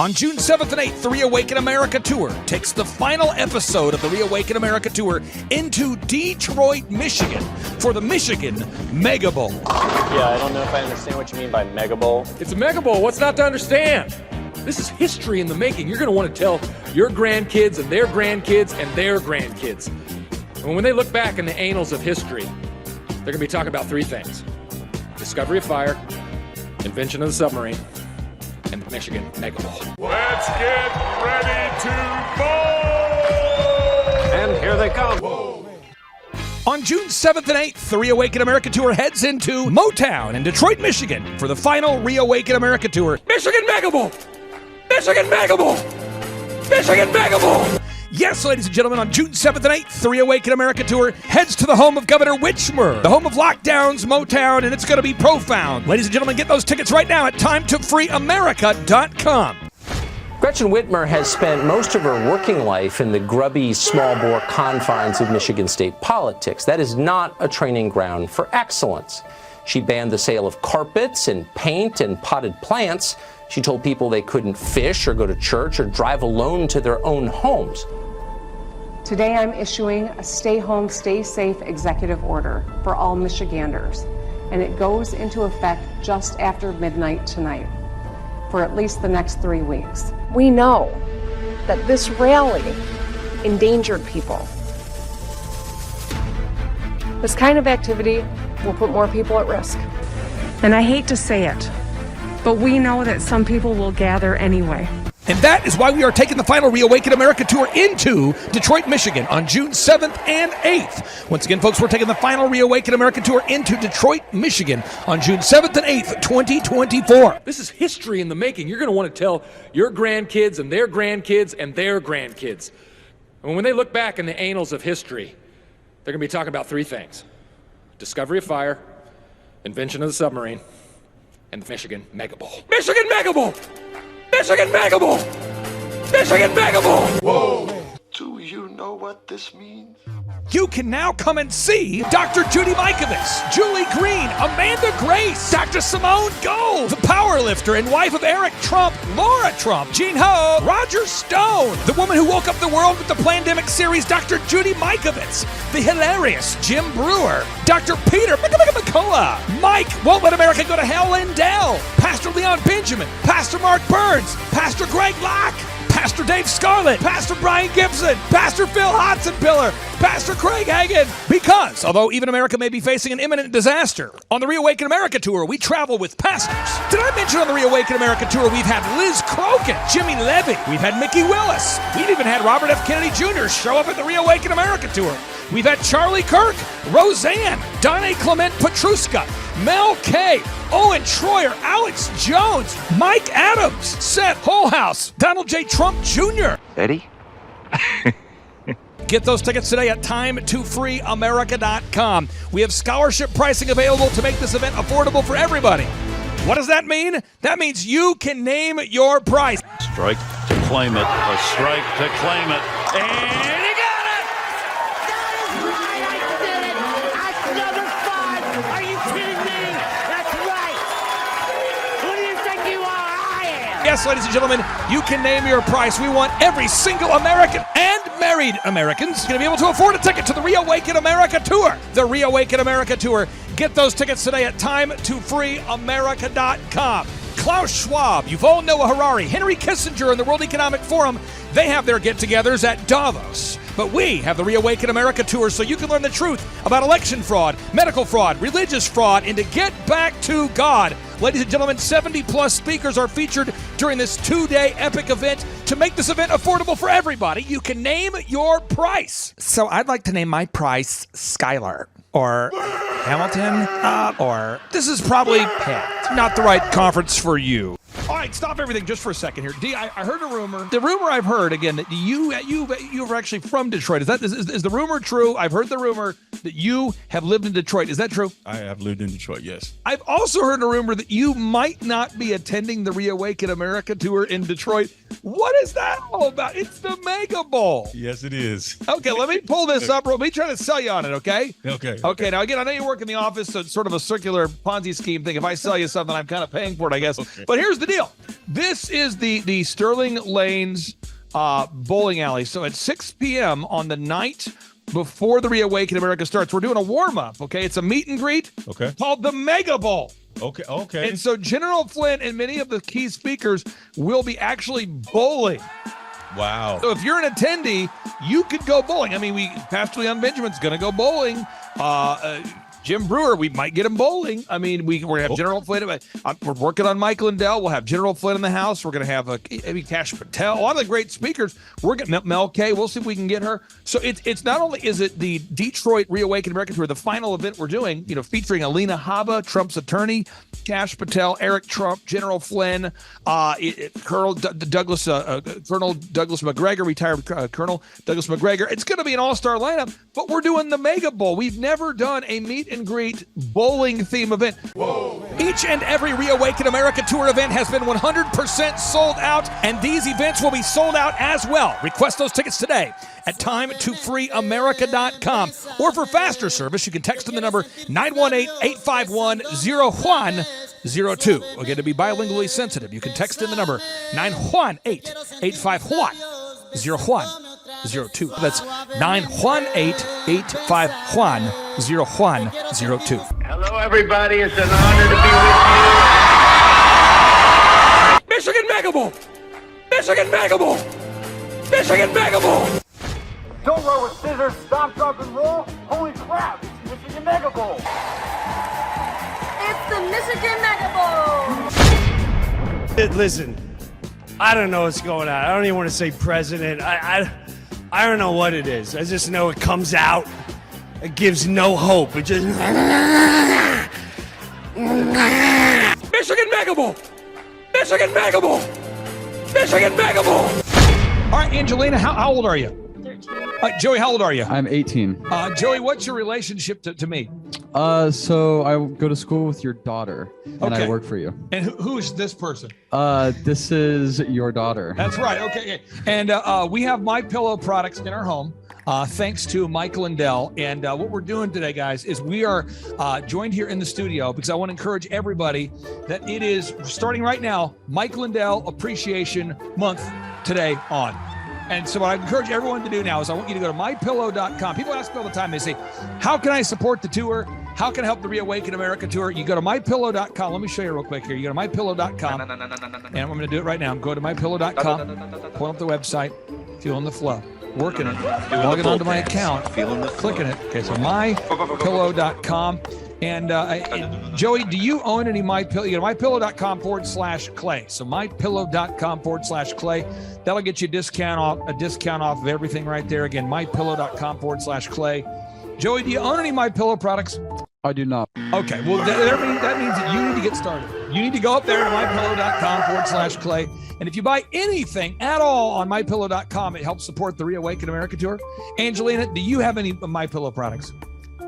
On June 7th and 8th, the Reawaken America Tour takes the final episode of the Reawaken America Tour into Detroit, Michigan for the Michigan Mega Bowl. Yeah, I don't know if I understand what you mean by Mega Bowl. It's a Mega Bowl. What's not to understand? This is history in the making. You're going to want to tell your grandkids and their grandkids and their grandkids. And when they look back in the annals of history, they're going to be talking about three things: discovery of fire, invention of the submarine, and the Michigan Mega Bowl. Let's get ready to bowl! And here they come. On June 7th and 8th, the Reawaken America Tour heads into Motown in Detroit, Michigan for the final Reawaken America Tour. Michigan Mega Bowl! Michigan Mega Bowl! Michigan Mega Bowl! Yes, ladies and gentlemen, on June 7th and 8th, the Reawaken America Tour heads to the home of Governor Whitmer, the home of lockdowns, Motown, and it's going to be profound. Ladies and gentlemen, get those tickets right now at timetofreeamerica.com. Gretchen Whitmer has spent most of her working life in the grubby, small-bore confines of Michigan state politics. That is not a training ground for excellence. She banned the sale of carpets and paint and potted plants. She told people they couldn't fish or go to church or drive alone to their own homes. Today I'm issuing a stay home, stay safe executive order for all Michiganders, and it goes into effect just after midnight tonight for at least the next 3 weeks. We know that this rally endangered people. This kind of activity will put more people at risk. And I hate to say it, but we know that some people will gather anyway. And that is why we are taking the final Reawaken America Tour into Detroit, Michigan on June 7th and 8th. Once again, folks, we're taking the final Reawaken America Tour into Detroit, Michigan on June 7th and 8th, 2024. This is history in the making. You're going to want to tell your grandkids and their grandkids and their grandkids. And when they look back in the annals of history, they're going to be talking about three things: discovery of fire, invention of the submarine, and the Michigan Mega Bowl. Michigan Mega Bowl! Michigan Mega Bowl! Michigan Mega Bowl! Whoa! Do you know what this means? You can now come and see Dr. Judy Mikovits, Julie Green, Amanda Grace, Dr. Simone Gold, the powerlifter and wife of Eric Trump, Laura Trump, Gene Ho, Roger Stone, the woman who woke up the world with the Plandemic series, Dr. Judy Mikovits, the hilarious Jim Brewer, Dr. Peter McCullough, Mike Won't Let America Go to Hell Lindell, Pastor Leon Benjamin, Pastor Mark Burns, Pastor Greg Locke, Pastor Dave Scarlett, Pastor Brian Gibson, Pastor Phil Hodson-Piller, Pastor Craig Hagan. Because, although even America may be facing an imminent disaster, on the Reawaken America Tour, we travel with pastors. Did I mention on the Reawaken America Tour, we've had Liz Crokin, Jimmy Levy, we've had Mickey Willis, we've even had Robert F. Kennedy Jr. show up at the Reawaken America Tour. We've had Charlie Kirk, Roseanne, Donna Clement Petruska, Mel K, Owen Troyer, Alex Jones, Mike Adams, Seth Holhouse, Donald J. Trump Jr. Eddie? Get those tickets today at timetofreeamerica.com. We have scholarship pricing available to make this event affordable for everybody. What does that mean? That means you can name your price. Strike to claim it. A strike to claim it. And he got it! That is right! I did it! That's number 5! Are you kidding me? That's right! Who do you think you are? I am! Yes, ladies and gentlemen, you can name your price. We want every single American and married Americans going to be able to afford a ticket to the Reawaken America Tour. The Reawaken America Tour. Get those tickets today at timetofreeamerica.com. Klaus Schwab, Yuval Noah Harari, Henry Kissinger, and the World Economic Forum, they have their get-togethers at Davos. But we have the Reawaken America Tour so you can learn the truth about election fraud, medical fraud, religious fraud, and to get back to God. Ladies and gentlemen, 70-plus speakers are featured during this 2-day epic event. To make this event affordable for everybody, you can name your price. So I'd like to name my price Skylar, or Hamilton, or this is probably not the right conference for you. All right, stop everything just for a second here. D, I heard a rumor. The rumor I've heard, again, that you are actually from Detroit. Is the rumor true? I've heard the rumor that you have lived in Detroit. Is that true? I have lived in Detroit, yes. I've also heard a rumor that you might not be attending the Reawaken America Tour in Detroit. What is that all about? It's the Mega Bowl. Yes, it is. Okay, let me pull this up. Let me try to sell you on it, okay? Okay. Now, again, I know you work in the office, so it's sort of a circular Ponzi scheme thing. If I sell you something, I'm kind of paying for it, I guess. Okay. But here's the deal. So this is the Sterling Lanes bowling alley. So at 6 p.m. on the night before the Reawaken America starts, we're doing a warm-up, okay? It's a meet and greet called the Mega Bowl. Okay. And so General Flynn and many of the key speakers will be actually bowling. Wow. So if you're an attendee, you could go bowling. I mean, Pastor Leon Benjamin's going to go bowling. Jim Brewer, we might get him bowling. I mean, we're going to have General Flynn. We're working on Mike Lindell. We'll have General Flynn in the house. We're going to have Cash Patel, a lot of the great speakers. We're getting Mel K. We'll see if we can get her. So it's not only is it the Detroit Reawaken America Tour, the final event we're doing, featuring Alina Habba, Trump's attorney, Cash Patel, Eric Trump, General Flynn, Colonel Douglas McGregor, retired Colonel Douglas McGregor. It's going to be an all-star lineup, but we're doing the Mega Bowl. We've never done a meet and greet bowling theme event. Whoa. Each and every Reawaken America Tour event has been 100% sold out, and these events will be sold out as well. Request those tickets today at timetofreeamerica.com, or for faster service, you can text them the number 918-851-0102. Again, to be bilingually sensitive, you can text in the number 918-851-0102. That's 918-851-0102. Hello, everybody. It's an honor to be with you. Michigan Mega Bowl! Michigan Mega Bowl! Michigan Mega Bowl! Don't roll with scissors. Stop, drop, and roll. Holy crap! It's Michigan Mega Bowl. It's the Michigan Mega Bowl. Listen, I don't know what's going on. I don't even want to say president. I don't know what it is. I just know it comes out. It gives no hope. It just... Michigan Mega Bowl! Michigan Mega Bowl! Michigan Mega Bowl! All right, Angelina, how old are you? 13. Joey, how old are you? I'm 18. Joey, what's your relationship to me? So I go to school with your daughter, and I work for you. And who's this person? This is your daughter. That's right. Okay. And we have MyPillow products in our home, thanks to Mike Lindell. And what we're doing today, guys, is we are joined here in the studio because I want to encourage everybody that it is starting right now, Mike Lindell Appreciation Month today on. And so what I encourage everyone to do now is I want you to go to mypillow.com. People ask me all the time, they say, how can I support the tour? How can I help the Reawaken America Tour? You go to mypillow.com. Let me show you real quick here. You go to mypillow.com. And I'm going to do it right now. Go to mypillow.com, pull up the website, feeling the flow, working it, logging onto my account, clicking it. Okay, so mypillow.com. And Joey, do you own any MyPillow? You go to mypillow.com/clay. So mypillow.com/clay. That'll get you a discount off of everything right there. Again, mypillow.com/clay. Joey, do you own any MyPillow products? I do not. Okay, well, that means that you need to get started. You need to go up there to mypillow.com/clay. And if you buy anything at all on mypillow.com, it helps support the Reawaken America Tour. Angelina, do you have any MyPillow products?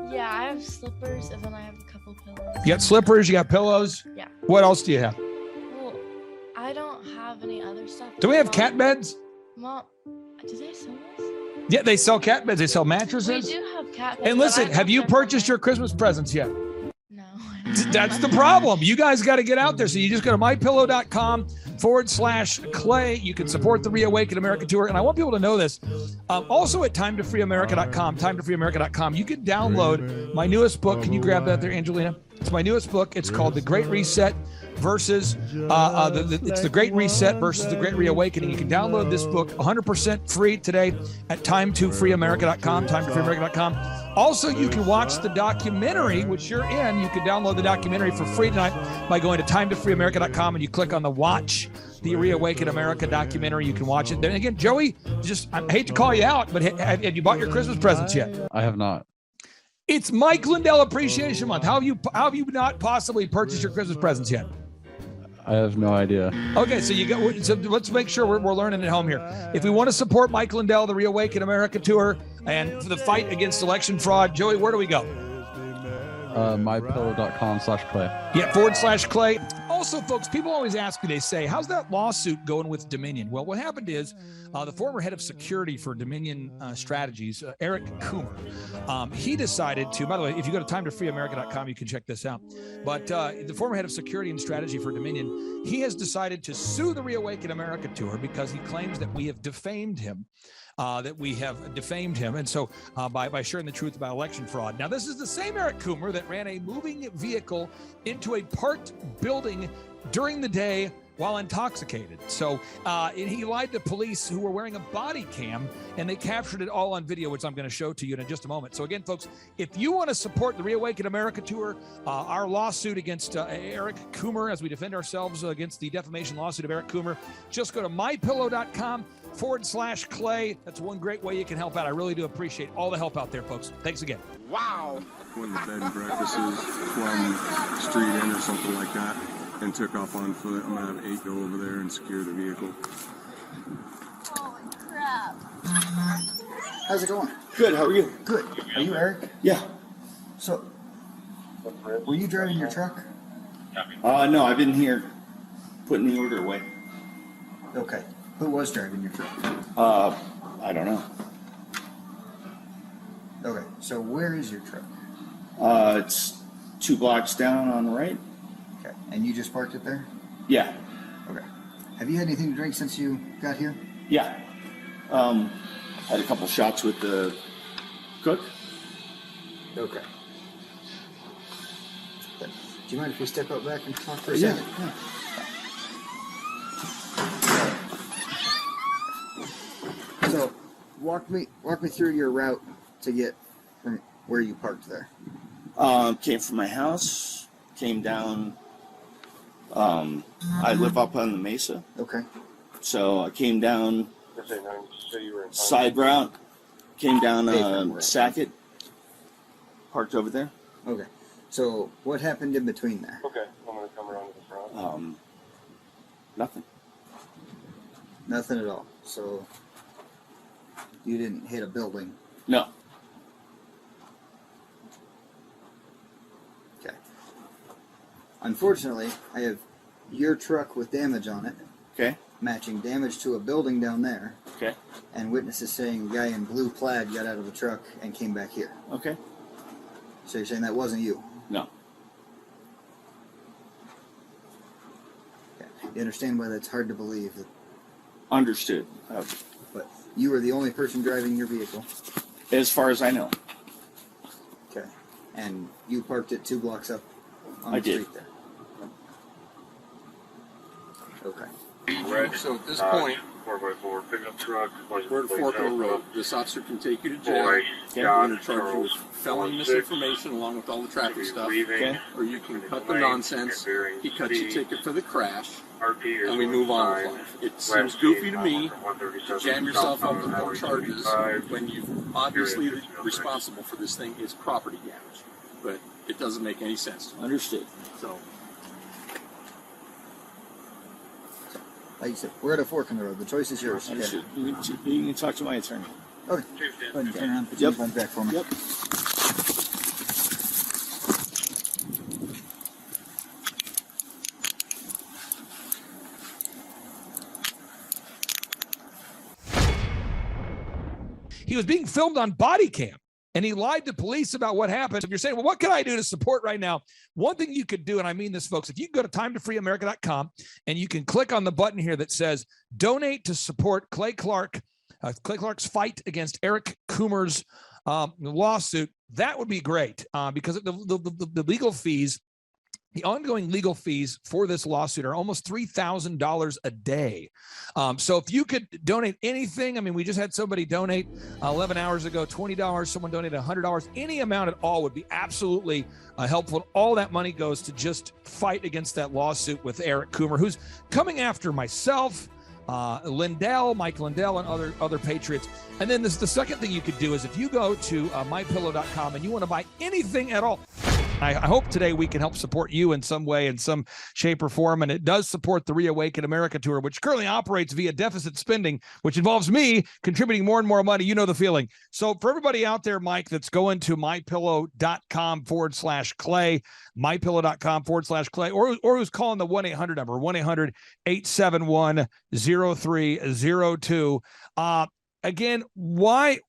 Yeah, I have slippers, and then I have a couple pillows. You got slippers, you got pillows? Yeah. What else do you have? Well, I don't have any other stuff. Do we have cat beds? Mom, do they sell this? Yeah, they sell cat beds. They sell mattresses. We do have cat beds. And listen, have you purchased your Christmas presents yet? No. That's the problem. You guys got to get out there. So you just go to mypillow.com/clay. You can support the Reawaken America Tour. And I want people to know this. Also at timetofreeamerica.com, you can download my newest book. Can you grab that there, Angelina? It's my newest book. It's called The Great Reset versus it's The Great Reset versus The Great Reawakening. You can download this book 100% free today at timetofreeamerica.com, timetofreeamerica.com. Also, you can watch the documentary, which you're in. You can download the documentary for free tonight by going to timetofreeamerica.com and you click on the Watch the Reawaken America documentary. You can watch it. Then again, Joey, I hate to call you out, but have you bought your Christmas presents yet? I have not. It's Mike Lindell Appreciation Month. How have you not possibly purchased your Christmas presents yet? I have no idea. Okay, so let's make sure we're learning at home here. If we want to support Mike Lindell, the Reawaken America Tour, and for the fight against election fraud, Joey, where do we go? mypillow.com/clay. Yeah, /clay. Also, folks, people always ask me, they say, how's that lawsuit going with Dominion? Well, what happened is the former head of security for Dominion Strategies, Eric Coomer, he decided to, by the way, if you go to timetofreeamerica.com, you can check this out. But the former head of security and strategy for Dominion, he has decided to sue the Reawaken America Tour because he claims that we have defamed him. And so by sharing the truth about election fraud. Now, this is the same Eric Coomer that ran a moving vehicle into a parked building during the day while intoxicated. So he lied to police who were wearing a body cam, and they captured it all on video, which I'm going to show to you in just a moment. So again, folks, if you want to support the Reawaken America Tour, our lawsuit against Eric Coomer, as we defend ourselves against the defamation lawsuit of Eric Coomer, just go to mypillow.com/Clay. That's one great way you can help out. I really do appreciate all the help out there, folks. Thanks again. Wow. One of the bed and breakfasts, Plum Street Inn or something like that, and took off on foot. I'm going to have 8 go over there and secure the vehicle. Holy crap. How's it going? Good, how are you? Good. Are you Eric? Yeah. So, were you driving your truck? No, I've been here putting the order away. Okay. Who was driving your truck? I don't know. Okay, so where is your truck? It's 2 blocks down on the right. Okay, and you just parked it there? Yeah. Okay. Have you had anything to drink since you got here? Yeah. Had a couple shots with the cook. Okay. Do you mind if we step out back and talk for a Yeah. second? Yeah. So, walk me through your route to get from where you parked there. Came from my house, came down. I live up on the mesa. Okay. So I came down side route, came down Sackett, parked over there. Okay. So what happened in between there? Okay, I'm gonna come around to the front. Nothing. Nothing at all. So you didn't hit a building? No. Okay. Unfortunately, I have your truck with damage on it. Okay. Matching damage to a building down there. Okay. And witnesses saying a guy in blue plaid got out of the truck and came back here. Okay. So you're saying that wasn't you? No. Okay. You understand why that's hard to believe? Understood. But you were the only person driving your vehicle? As far as I know. Okay. And you parked it 2 blocks up on the street there? Okay. Right. So at this point, 4x4 pickup truck. we're at Fork of the Road. This officer can take you to jail. We're going to charge you with felony misinformation along with all the traffic stuff. Okay. Or you can cut the nonsense. He cuts your ticket for the crash, and we move on with life. It seems goofy to me to jam yourself up with more charges when you're obviously responsible for this thing is property damage. But it doesn't make any sense to me. Understood. So. Like you said, we're at a fork in the road. The choice is yours. Okay. You can talk to my attorney. Okay. Go ahead and turn around. Put your phone back for me. Yep. He was being filmed on body cam, and he lied to police about what happened. If you're saying, well, what can I do to support right now? One thing you could do, and I mean this, folks, if you go to timetofreeamerica.com and you can click on the button here that says donate to support Clay Clark's fight against Eric Coomer's lawsuit, that would be great because the legal fees, the ongoing legal fees for this lawsuit are almost $3,000 a day. So if you could donate anything, I mean, we just had somebody donate 11 hours ago, $20, someone donated $100, any amount at all would be absolutely helpful. All that money goes to just fight against that lawsuit with Eric Coomer, who's coming after myself, Mike Lindell, and other patriots. And then the second thing you could do is if you go to mypillow.com and you want to buy anything at all, I hope today we can help support you in some way, in some shape or form. And it does support the Reawaken America Tour, which currently operates via deficit spending, which involves me contributing more and more money. You know the feeling. So for everybody out there, Mike, that's going to mypillow.com/Clay, mypillow.com/Clay, or who's calling the 1-800 number, 1-800-871-0302. Again, why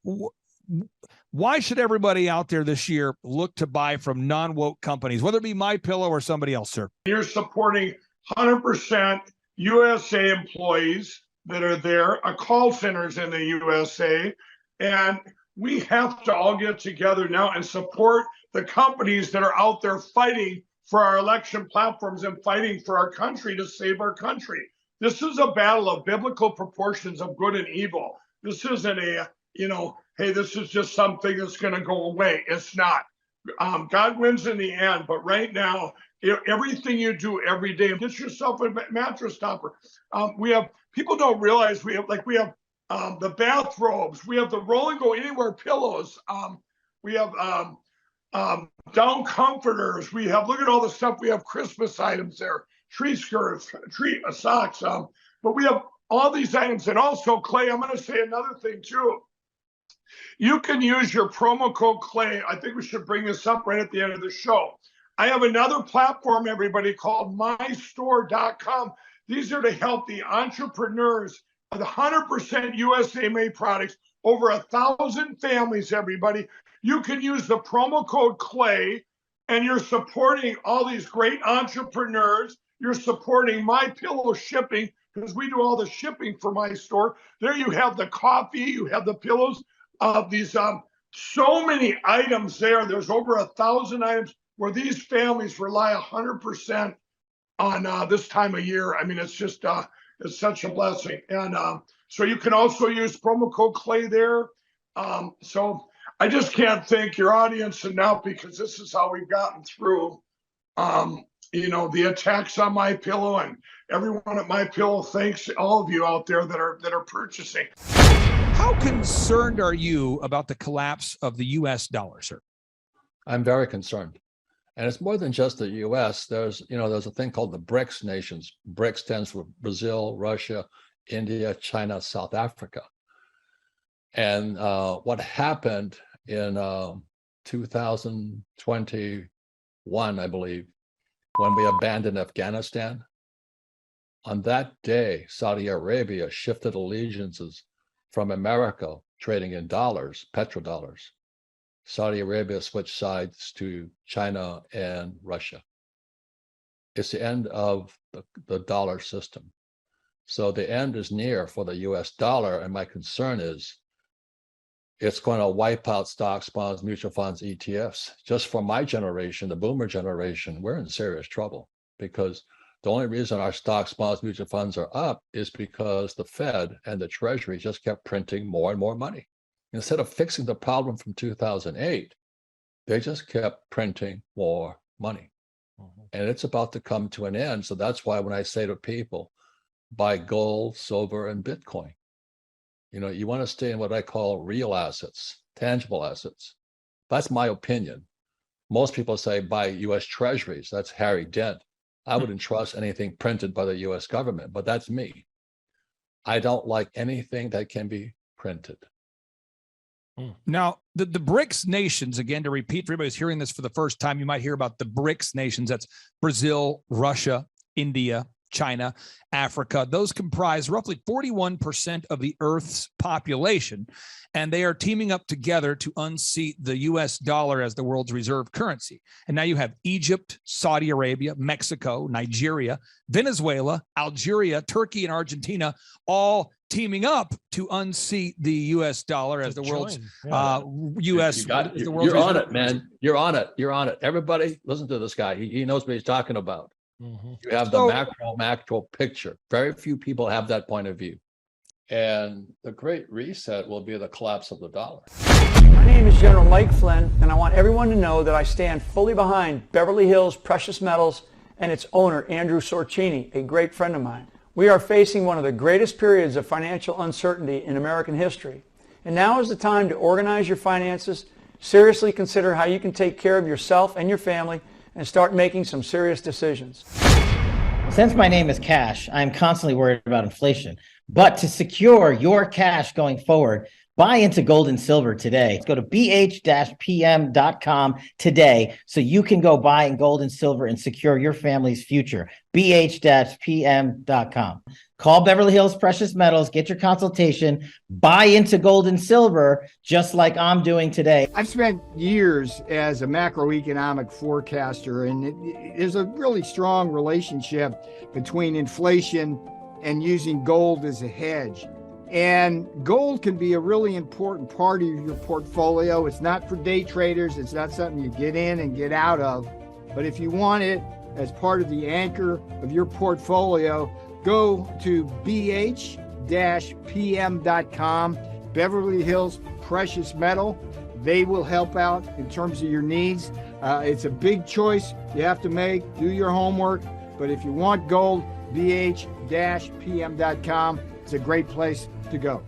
should everybody out there this year look to buy from non-woke companies, whether it be MyPillow or somebody else, sir? You're supporting 100% USA employees that are there, call centers in the USA, and we have to all get together now and support the companies that are out there fighting for our election platforms and fighting for our country to save our country. This is a battle of biblical proportions of good and evil. This isn't a, hey, this is just something that's going to go away. It's not. God wins in the end. But right now, everything you do every day, get yourself a mattress topper. People don't realize we have the bathrobes. We have the roll and go anywhere pillows. We have down comforters. We have, look at all the stuff. We have Christmas items there, tree skirts, socks. But we have all these items. And also, Clay, I'm going to say another thing too. You can use your promo code Clay. I think we should bring this up right at the end of the show. I have another platform, everybody, called mystore.com. These are to help the entrepreneurs of the 100% USA made products, over 1,000 families, everybody. You can use the promo code Clay, and you're supporting all these great entrepreneurs. You're supporting MyPillow shipping, because we do all the shipping for my store. There you have the coffee, you have the pillows, these so many items there. There's over 1,000 items where these families rely 100% on this time of year. I mean, it's just it's such a blessing. And so you can also use promo code Clay there. So I just can't thank your audience enough, because this is how we've gotten through the attacks on MyPillow, and everyone at MyPillow thanks all of you out there that are purchasing. How concerned are you about the collapse of the U.S. dollar, sir? I'm very concerned. And it's more than just the U.S. There's a thing called the BRICS nations. BRICS stands for Brazil, Russia, India, China, South Africa. And what happened in 2021, I believe, when we abandoned Afghanistan, on that day, Saudi Arabia shifted allegiances from America, trading in dollars, petrodollars. Saudi Arabia switched sides to China and Russia. It's the end of the dollar system. So the end is near for the US dollar, and my concern is it's going to wipe out stocks, bonds, mutual funds, ETFs. Just for my generation, the boomer generation, we're in serious trouble, because the only reason our stocks, bonds, mutual funds are up is because the Fed and the Treasury just kept printing more and more money. Instead of fixing the problem from 2008, they just kept printing more money. And it's about to come to an end. So that's why when I say to people, buy gold, silver, and Bitcoin. You want to stay in what I call real assets, tangible assets. That's my opinion. Most people say buy US Treasuries. That's Harry Dent. I wouldn't trust anything printed by the US government, but that's me. I don't like anything that can be printed. Now, the BRICS nations, again, to repeat for everybody who's hearing this for the first time, you might hear about the BRICS nations. That's Brazil, Russia, India, China, Africa. Those comprise roughly 41% of the Earth's population, and they are teaming up together to unseat the U.S. dollar as the world's reserve currency. And now you have Egypt, Saudi Arabia, Mexico, Nigeria, Venezuela, Algeria, Turkey, and Argentina all teaming up to unseat the U.S. dollar as the world's U.S. You're on it, man. You're on it. You're on it. Everybody, listen to this guy. He knows what he's talking about. You have the macro picture. Very few people have that point of view. And the Great Reset will be the collapse of the dollar. My name is General Mike Flynn, and I want everyone to know that I stand fully behind Beverly Hills Precious Metals and its owner, Andrew Sorcini, a great friend of mine. We are facing one of the greatest periods of financial uncertainty in American history. And now is the time to organize your finances, seriously consider how you can take care of yourself and your family, and start making some serious decisions. Since my name is Cash, I'm constantly worried about inflation. But to secure your cash going forward, buy into gold and silver today. Go to bh-pm.com today so you can go buy in gold and silver and secure your family's future. bh-pm.com. Call Beverly Hills Precious Metals, get your consultation, buy into gold and silver, just like I'm doing today. I've spent years as a macroeconomic forecaster, and there's a really strong relationship between inflation and using gold as a hedge. And gold can be a really important part of your portfolio. It's not for day traders. It's not something you get in and get out of. But if you want it as part of the anchor of your portfolio, go to bh-pm.com, Beverly Hills Precious Metal. They will help out in terms of your needs. It's a big choice you have to make. Do your homework. But if you want gold, bh-pm.com. It's a great place to go.